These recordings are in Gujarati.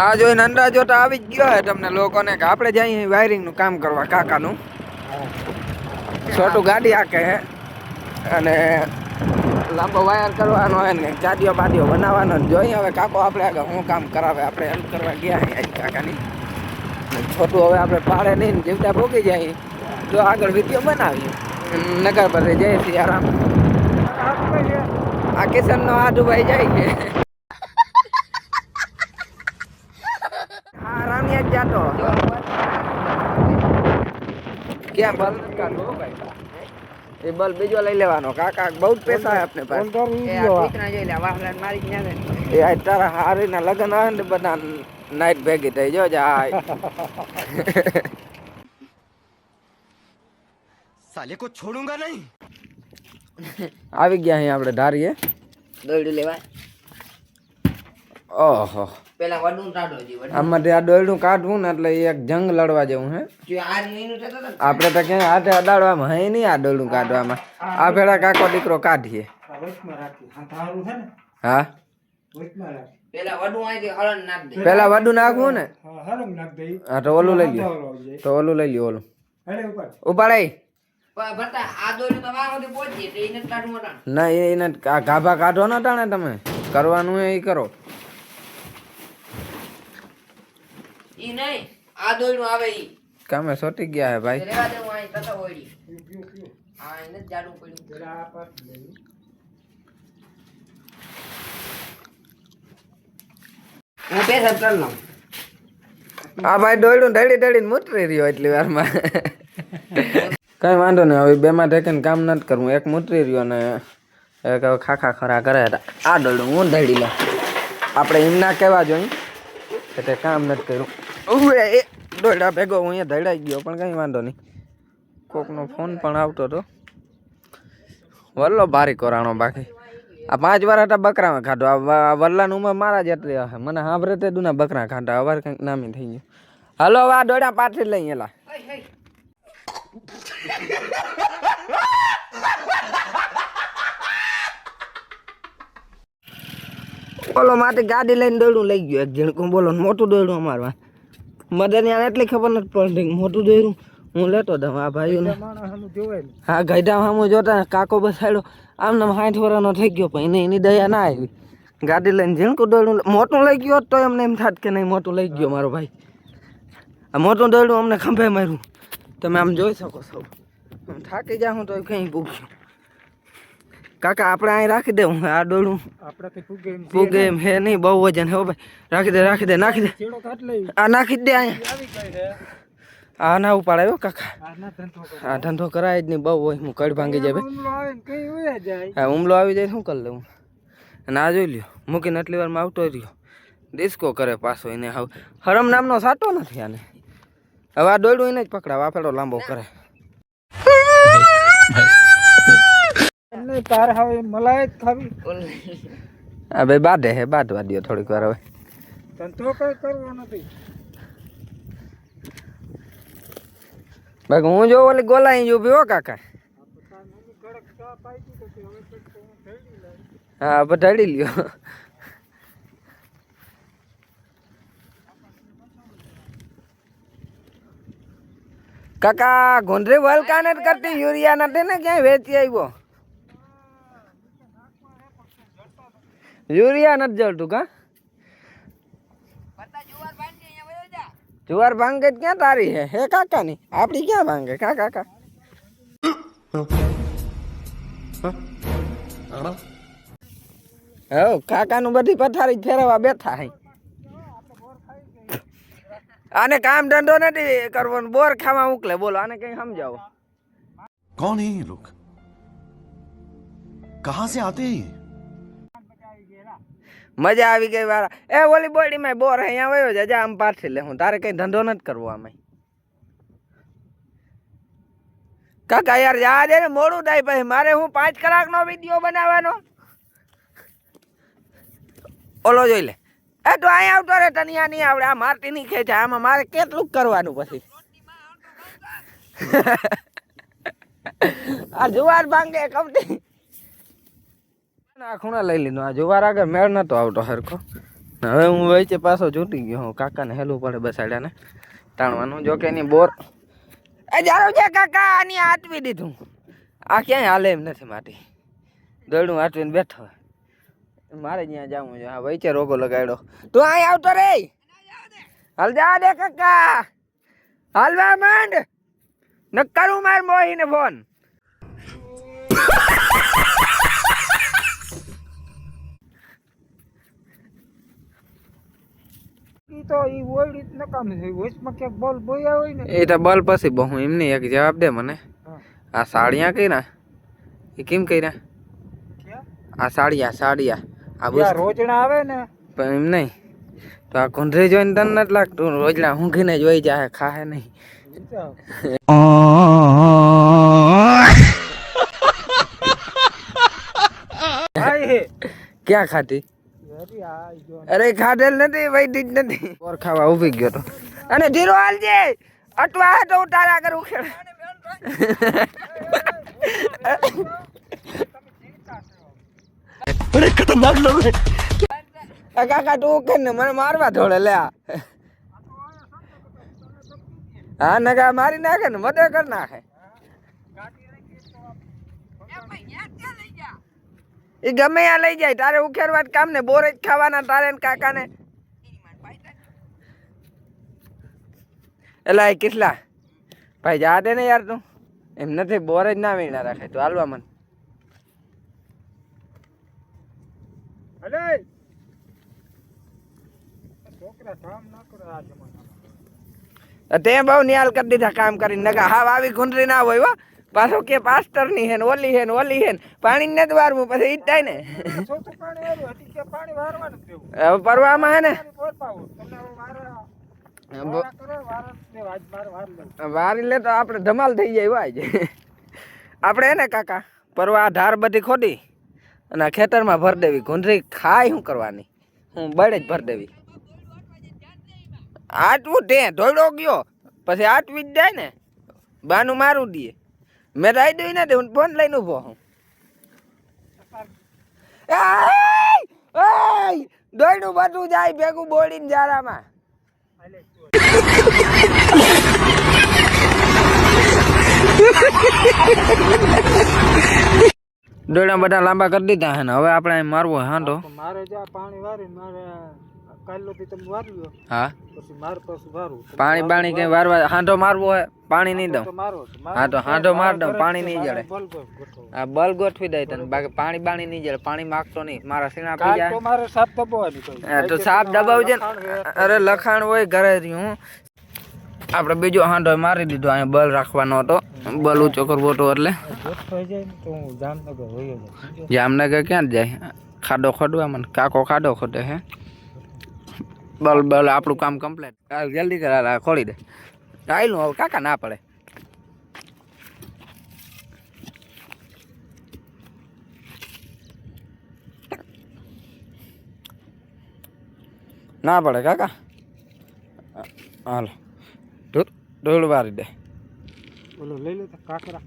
આ જોઈને અંદાજો તો આવી જ ગયો હે તમને લોકોને કે આપણે જઈએ વાયરિંગનું કામ કરવા કાકાનું. છોટું ગાડી હાકે હે અને લાંબો વાયર કરવાનો હોય ને ચાડીઓ બાડીઓ બનાવવાનો. જોઈએ હવે કાકો આપણે આગળ શું કામ કરાવે. આપણે હેલ્પ કરવા ગયા અહીં કાકાની. છોટું હવે આપણે પાડે નહીં જીવતા ભોગી જાય તો આગળ વિડીયો બનાવીએ. નગર પર જય સિયારામ. આ કિશનનો આદુભાઈ જાય છે. હા રામિયા જ જાતો ક્યાં બલ કાઢો ભાઈ. એ બલ બીજો લઈ લેવાનો કાકા. બહુ જ પૈસા હે આપને પાસે. એ આ તારા હારીના લગ્ન આવે ને બધા નાઈટ ભેગી થઈ જો જાય. साले को छोड़ूंगा नहीं. આવી ગયા અહીં આપણે ધારીએ દોયડું લેવા. ઓહો પેલા વડું ટાઢો જી વડું. આમાંથી આ દોયડું કાઢવું ને એટલે એક જંગ લડવા જેવું હે. જો આ મહિનું થતો તો આપણે તો ક્યાંય હાથે અડાડવામાં હે નહીં. આ દોયડું કાઢવામાં આ ભેળા કાકો દીકરો કાઢીએ. હા પેલા વડું આઈ હળન નાખ દે. પેલા વડું નાખવું ને. હા તો ઓલું લઈ લ્યો. તો ઓલું લઈ લ્યો. ઓલું ઉપાડે ભરતા આ દોયડું તો વાહ સુધી પહોંચી એટલે એને ટાઢું મટાણ. ના એને ગાભા કાઢો ના ટાણે. તમે કરવાનું એ કરો. ઈ નહીં આ દોયડું આવે ઈ કામે સોટી ગયા હે ભાઈ. રેવા દે હું આઈ તતો ઓડી. આ એને જાડું પડ્યું. હું પેસા કર લઉં. આ ભાઈ દોયડું ઢળી ઢળીને મૂતરી રહ્યો એટલી વારમાં. કઈ વાંધો નહીં. હવે બેમાં ઠેકીને કામ નથી કરવું. એક મૂતરી રહ્યો ને એક ખાખા ખરા કરે હતા. આ દોયડું હું ઢળી લઉં. આપણે એમ ના કહેવા જોઈએ કે તે કામ નથી કર્યું. એ દોયડા ભેગો હું અહીંયા ધડાઈ ગયો પણ કંઈ વાંધો નહીં. કોકનો ફોન પણ આવતો હતો. વલ્લો ભારી કોરાણો બાકી. આ 5 વાર હતા બકરામાં ખાધો. આ વલ્લાનું ઉંમર મારા જેટલી હશે. મને સાંભળે તે દુના બકરા ખાધા. અવાર કંઈક નામી થઈ ગયું. હાલો હવે આ દોડા પાછી લઈ એલા. બોલો માટી ગાડી લઈને દોડું લઈ ગયો એક ઝીણકું. બોલો મોટું દોડું અમારવા મદન એટલી ખબર નથી પડતી. મોટું દોડું હું લેતો હતો આ ભાઈઓને. હા ગઈઢા સામું જોતા કાકો બસાડ્યો. આમને 60 વર્ષનો થઈ ગયો પણ એની દયા ના આવી. ગાડી લઈને ઝીણકું દોડું મોટું લઈ ગયો તો એમને એમ થાત કે નહીં મોટું લઈ ગયો મારો ભાઈ. આ મોટું દોડું અમને ખંભે માર્યું. તમે આમ જોઈ શકો છો. થાકી જાઉં તો કંઈ પૂછ્યું. કાકા આપણે અહીં રાખી દેવું. આ દોડું પૂગે એમ હે નહીં. બહુ વજન હે ભાઈ. રાખી દે રાખી દે નાખી દે. આ નાખી દે અહીંયા. આ ના ઉપાડાયો કાકા. આ ધંધો કરાય જ નહીં. બહુ હોય હું કડ ભાંગી જાય ભાઈ. હા હુમલો આવી જાય શું કરી લેવું. અને આ જોઈ લ્યો મૂકીને આટલી વારમાં આવતો રહ્યો. ડિસ્કો કરે પાછો. એને હવે હરમ નામનો સાટો નથી આને. હવે આ દોડું એને જ પકડાવ. આફેડો લાંબો કરે. તારે હવે મલાઈ ખાવી. હા ભાઈ બાંધે હે. બાંધવા દો થોડીક વાર. હવે ધંધો કઈ કરવો નથી. બાકી હું જો ઓલી ગોલાઈ ઉભી હો કાકા. હા ઢળી લ્યો. કાકા ઘોંધરી વલકા નથી કરતી. યુરિયા નથી ને ક્યાંય વેચી આવ્યો. યુરિયા નથી જળતું કા. જુવાર ભાંગે ક્યાં તારી હે હે કાકા ની. આપડી ક્યાં ભાંગે કા કાકા. હો કાકા નું બધી પથારી ફેરવા બેઠા હે. આને કામ ધંધો નથી કરવો. બોર ખાવા મોકલે. બોલો આને કઈ સમજાવો. कौन है ये लोग? कहां से आते हैं? મજા આવી ગઈ વાળા. એ ઓલી બોડી માં બોર અહીંયા વયો જા. આમ પાછી લે. હું તારે કઈ ધંધો નથી કરવો આમાં. કાકા યાર જા દે ને. મોડું થાય પછી મારે હું 5 કલાકનો વિડીયો બનાવવાનો. ઓલો જોઈ લે. એ તો અહીંયા આવતો રે. તને આ નહીં આવડે. આ મારતી નહીં ખેંચા. આમાં મારે કેટલું કરવાનું પછી. આ જુવાર ભાંગે કપટી. આ ખૂણા લઈ લીધો. આ જુવાર આગળ મેળ નતો આવતો હરખો. હવે હું વચ્ચે પાછો છૂટી ગયો હું. કાકાને હેલું પડે બસાડ્યા ને તાણવાનું. જો કે એની બોર જારો છે કાકા, આની આટવી દીધું. આ ક્યાંય હાલે એમ નથી માટી. દોડું આટવીને બેઠો મારે ત્યાં જવું છે. હા વચ્ચે રોગો લગાડ્યો. તું અહીં આવતો રે. હાલ જા દે કાકા, હાલવા માંડ. ન કરું માર મોહીને ફોન. ઈ તો ઈ ઓયડી જ નકામ છે. વચમાં ક્યાંક બોલ બોયા હોય ને એ તો બલ પછી બહુ એમની એક જવાબ દે મને. હા. આ સાડિયા કર્યા એ કેમ કર્યા? ક્યાં? આ સાડિયા આ બસ યાર રોજણા આવે ને પણ એમ નહીં તો આ કુંઢરી જોઈને તને નથી લાગતું રોજના ઊંઘીને જોઈ જાય ખાહે નહીં? ક્યાં ખાધી? અરે ખાધેલ નથી વૈધી જ નથી. બોર ખાવા ઉભી ગયો તો અને ધીરો હાલજે. અટવા તો ઉતારા કરું ખેડ. बड़े खतरनाक लोग हैं। કાકા તું કે ને મને મારવા થોડે લે. હા નકા મારી નાખે ને મદદ કરી નાખે. એ ગમે ત્યાં લઈ જાય તારે ઉખેરવા જ કામ ને. બોર જ ખાવાના તારે ને કાકા ને. એલા એ કેટલા ભાઈ જા દે ને યાર તું. એમ નથી બોર જ ના વીણા રાખે તું હાલવા મને. અલે છોકરા કામ ના કરે આ જમાનામાં. તે બહુ નિહાલ કરી દીધા કામ કરીને. નકા હાવ આવી ગુંડરી ના હોય હો. પાછો કે પાસ્ટર ની હે ને ઓલી હે ને ઓલી હે ને પાણી ને જ વારવું પછી ઈ જ થાય ને. ચોથું પાણી આવ્યું હતી કે પાણી વારવાનું જ દેવું. હવે પરવામાં હે ને વારી લે તો આપણે ધમાલ થઈ જાય વાજ. આપણે હે ને કાકા પરવા ધાર બધી ખોદી અને ખેતરમાં ભર દેવી. ગુંડરી ખાય શું કરવાની? હું બળે જ ભર દેવી. આટવું તે ધોડો ગયો પછી આટવી જ જાય ને. બાનું મારું દે. મેં તો આવી દઉં ને હું ફોન લઈને ઉભો હું. દોડ્યું બધું જાય ભેગું બોડીને જારામાં. દોડા બધા લાંબા કરી દીધા હે ને હવે આપણે મારવો હાંડો. મારે જા પાણી વારી મારે કાલો થી તમે વાર્યો. હા પછી માર પાછું વારું. પાણી બાણી કઈ વારવા હાંડો મારવો હોય પાણી નહીં દઉં. મારો હા તો હાંડો માર દઉં પાણી નહીં જડે. બલ ગોઠવો. આ બલ ગોઠવી દઈ તને બાકી પાણી બાણી નહીં જડે. પાણી માગતો નહીં મારા સીણા પી કાલ જાય. તો મારે સાપ દબાવવાની કોઈ. હા તો સાપ દબાવજે ને. અરે લખાણ હોય ઘરે રહ્યું. આપણે બીજો હાંડો મારી દીધો. અહીંયા બલ રાખવાનો હતો. બલ ઊંચો કરવો હતો એટલે ગોઠવાઈ જાય ને તો હું જામનગર વયો જાઉં. જામનગર ક્યાં જાય? ખાડો ખોદવા મને કાકો ખાડો ખોદે હે. બલ બલ આપણું કામ કમ્પ્લીટ. જલ્દી કરા ખોલી દે. આયલું હવે કાકા ના પડે. ના પડે કાકા. હાલો ડોળ વારી દે. બોલો લઈ લે તો કાકરા.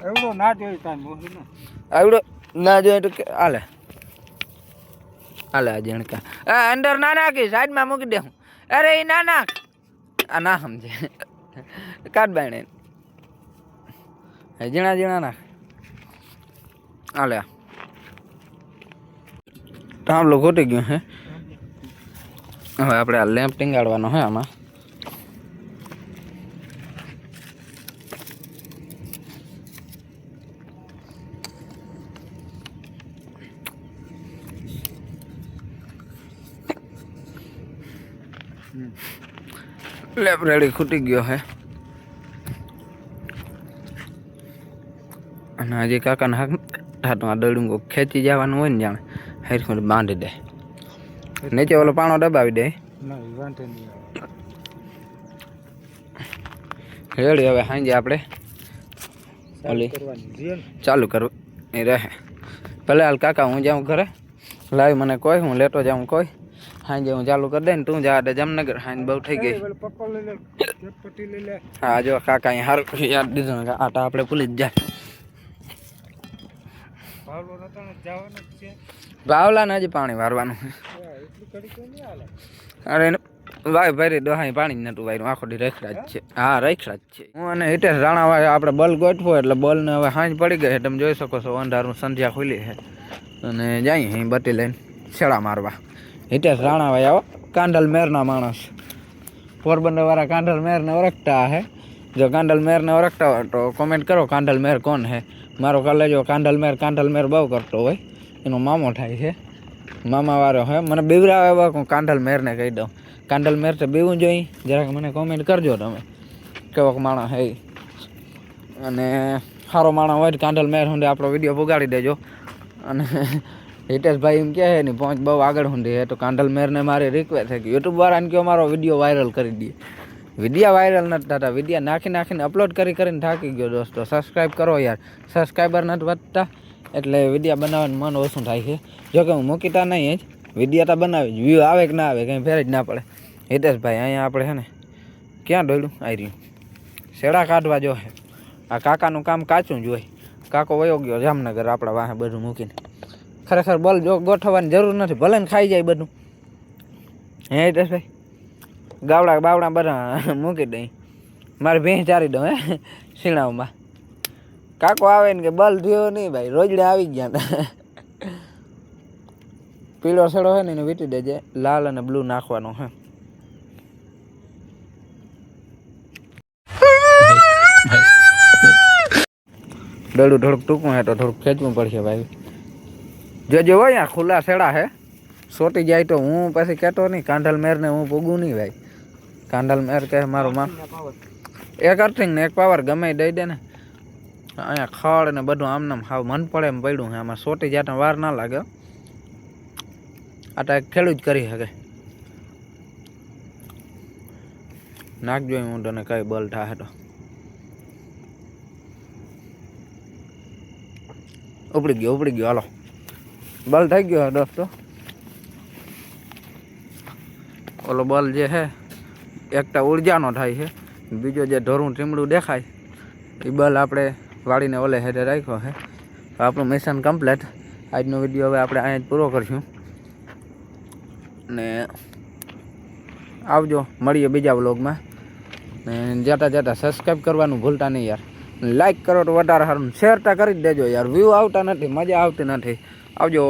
એવડો ના જોઈ તાન મોહી ને. આવડો ના જોઈએ તો હાલે હાલે. આ જણકા અંદર ના નાખી સાઈડમાં મૂકી દે. હું અરે એ ના નાખ. આ ના સમજે. કાઢ બાયણે ઝીણા ઝીણા નાખ. હાલે ટાંબલો ખોટી ગયો હે. હવે આપણે આ લેમ્પ ટીંગાડવાનો હે આમાં. લેમ્પ રેડી ખૂટી ગયો હે. અને હજી કાકાને હાથ આ દડુંગો ખેંચી જવાનું હોય ને જાણે હેરખું બાંધી દે. નીચે ઓલો પાણો દબાવી દે. ના વાંધો નહીં. રેડી હવે સાંજે આપણે ઓલી ચાલુ કરવું એ રહે. ભલે હાલ કાકા હું જાઉં ઘરે. લાવી મને કોઈ હું લેતો જાઉં કોઈ. સાંજે હું ચાલુ કરી દે ને તું જા જામનગર. સાંજ બહુ થઈ ગઈ. હા જો કાકા અહીંયા સારું યાદ દીધું. આટા આપણે ભૂલી જ જાય. ભાવલો નતો ને જવાનું જ છે ભાવલાને હજી પાણી વારવાનું એટલી ઘડી તો નહીં હાલે અરે વાય ભરી દોહાઈ પાણી નતું વાયરું આખો દી રેખડા જ છે હા રેખડા જ છે હું અને હિતેશ રાણાભાઈ આપણે બલ ગોઠવો એટલે બલને હવે હાંજ પડી ગઈ છે તમે જોઈ શકો છો અંધારું સંધ્યા ખુલી છે અને જઈએ અહીં બત્તી લઈને છેડા મારવા હિતેશ રાણાભાઈ આવો કાંડલ મેરના માણસ પોરબંદરવાળા કાંડલ મેરને ઓળખતા હે જો કાંડલ મેરને ઓળખતા હોય તો કોમેન્ટ કરો કાંડલ મેર કોણ હે મારો કલેજો કાંડલ મેર બહુ કરતો હોય એનો મામો થાય છે મામા વાળો હે મને બીવરાવે એવા હું કાંડલ મેરને કહી દઉં કાંડલ મેર તો બીવું જોઈએ જરાક મને કોમેન્ટ કરજો તમે કેવોક માણસ હે અને સારો માણસ હોય કાંડલ મેર સુધી આપણો વિડીયો પુગાડી દેજો અને હિતેશભાઈ એમ કહે ને પહોંચ બહુ આગળ સુધી હે તો કાંડલ મેરને મારી રિક્વેસ્ટ છે કે યુટ્યુબ વાળાને કહો મારો વિડીયો વાયરલ કરી દે વિડીયા વાયરલ નથી થતા વિડીયા નાખીને અપલોડ કરીને થાકી ગયો દોસ્તો સબસ્ક્રાઈબ કરો યાર સબસ્ક્રાઈબર નથી વધતા એટલે વિડીયા બનાવવાનું મન ઓછું થાય છે જોકે હું મૂકીતા નહીં જ વિડીયા તો બનાવી જ વ્યૂ આવે કે ના આવે કંઈ ફેર જ ના પડે હિતેશભાઈ અહીંયા આપણે છે ને ક્યાં દોડ્યું આવી રહ્યું શેડા કાઢવા જો હે આ કાકાનું કામ કાચું જ હોય કાકો વયો ગયો જામનગર આપણા વાહે બધું મૂકીને ખરેખર બલ જો ગોઠવવાની જરૂર નથી ભલે ને ખાઈ જાય બધું હે હિતેશભાઈ ગાવડા બાવડા બધા મૂકી દઈ મારે ભેંસ ચારી દઉં હે શીણાવમાં કાકો આવે ને કે બલ થયો નહીં ભાઈ રોજડે આવી ગયા હતા પીળો સડો હોય ને એને વીટી દેજે લાલ અને બ્લુ નાખવાનો હે દડું થોડુંક ટૂંકું હે તો થોડુંક ખેંચવું પડશે ભાઈ જો હોય યાર ખુલ્લા સેડા હે સોટી જાય તો હું પછી કહેતો નહીં કાંડલ મેરને હું પૂગું નહીં ભાઈ કાંડલ મેર કહે મારો માં એક અર્થિંગ ને એક પાવર ગમે દઈ દે ને અહીંયા ખડ ને બધું આમનામ હાવ મન પડે એમ પડ્યું છે આમાં સોટી જાતા વાર ના લાગે આ તો ખેડૂત જ કરી શકે નાખજો હું તને કઈ બલ થાય તો ઉપડી ગયો હાલો બલ થઈ ગયો દોસ્તો ઓલો બલ જે છે એકતા ઉર્જાનો થાય છે બીજો જે ઢોરું ટીમડું દેખાય એ બલ આપણે વાળીને ઓલે હેડે રાખ્યો છે આપણું મિશન કમ્પ્લીટ આજનો વિડીયો હવે આપણે અહીંયા જ પૂરો કરશું ને આવજો મળીએ બીજા વ્લોગમાં ને જતા સબસ્ક્રાઈબ કરવાનું ભૂલતા નહીં યાર લાઈક કરો તો વધારે સારું શેર તા કરી જ દેજો યાર વ્યૂ આવતા નથી મજા આવતી નથી આવજો